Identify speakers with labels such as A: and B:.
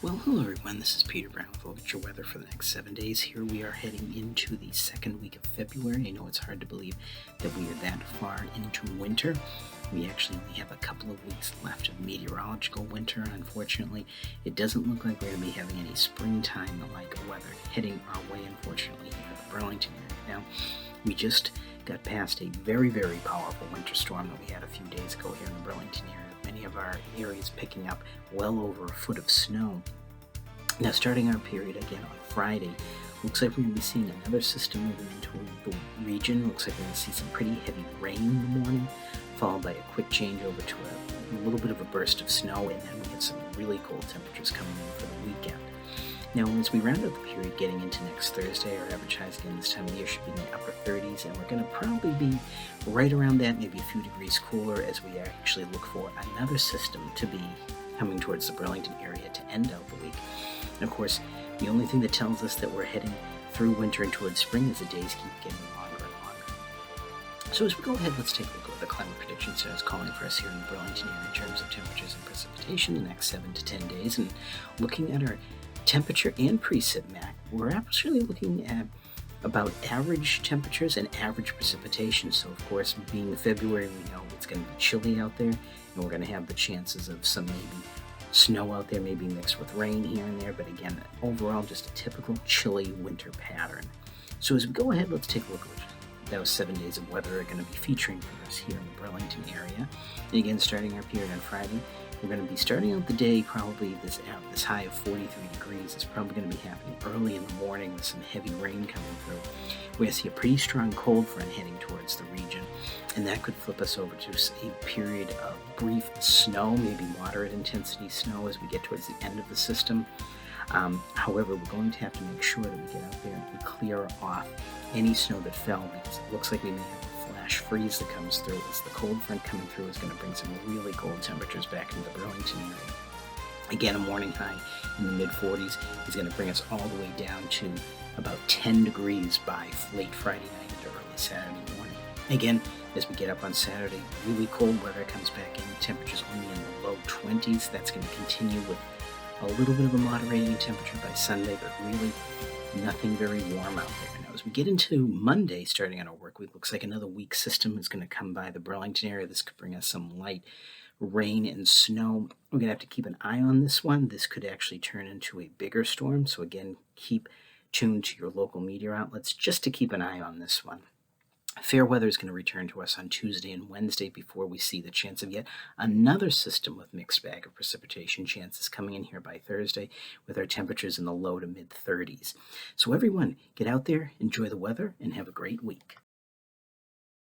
A: Well, hello everyone, this is Peter Brown with Look at Your Weather for the next 7 days. Here we are heading into the second week of February. I know it's hard to believe that we are that far into winter. We actually only have a couple of weeks left of meteorological winter. Unfortunately, it doesn't look like we're going to be having any springtime-like weather heading our way, unfortunately, here in the Burlington area. Now, we just got past a very, very powerful winter storm that we had a few days ago here in the Burlington area. Many of our areas picking up well over a foot of snow. Now, starting our period again on Friday, looks like we're going to be seeing another system moving into the region. Looks like we're going to see some pretty heavy rain in the morning, followed by a quick change over to a little bit of a burst of snow, and then we get some really cold temperatures coming in for the weekend. Now, as we round out the period getting into next Thursday, our average highs again this time of year should be in the upper 30s, and we're going to probably be right around that, maybe a few degrees cooler, as we actually look for another system to be coming towards the Burlington area to end out the week. And of course, the only thing that tells us that we're heading through winter and towards spring is the days keep getting longer and longer. So as we go ahead, let's take a look at what the Climate Prediction Center is calling for us here in the Burlington area in terms of temperatures and precipitation the next 7 to 10 days. And looking at our temperature and precip map, we're actually looking at about average temperatures and average precipitation. So of course, being February, we know it's going to be chilly out there, and we're going to have the chances of some maybe snow out there, maybe mixed with rain here and there, but again, overall just a typical chilly winter pattern. So as we go ahead, let's take a look at what those 7 days of weather are going to be featuring for us here in the Burlington area. And again, starting our period on Friday, we're going to be starting out the day probably this high of 43 degrees. It's probably going to be happening early in the morning with some heavy rain coming through. We're going to see a pretty strong cold front heading towards the region, and that could flip us over to a period of brief snow, maybe moderate intensity snow as we get towards the end of the system. However, we're going to have to make sure that we get out there and clear off any snow that fell, because it looks like we may have a flash freeze that comes through as the cold front coming through is going to bring some really cold temperatures back into the Burlington area. Again, a morning high in the mid-40s is going to bring us all the way down to about 10 degrees by late Friday night into early Saturday morning. Again, as we get up on Saturday, really cold weather comes back in, temperatures only in the low 20s. That's going to continue with a little bit of a moderating temperature by Sunday, but really nothing very warm out there. Now, as we get into Monday, starting on our work week, looks like another weak system is going to come by the Burlington area. This could bring us some light rain and snow. We're going to have to keep an eye on this one. This could actually turn into a bigger storm. So again, keep tuned to your local meteor outlets just to keep an eye on this one. Fair weather is going to return to us on Tuesday and Wednesday before we see the chance of yet another system with mixed bag of precipitation chances coming in here by Thursday, with our temperatures in the low to mid 30s. So everyone, get out there, enjoy the weather, and have a great week.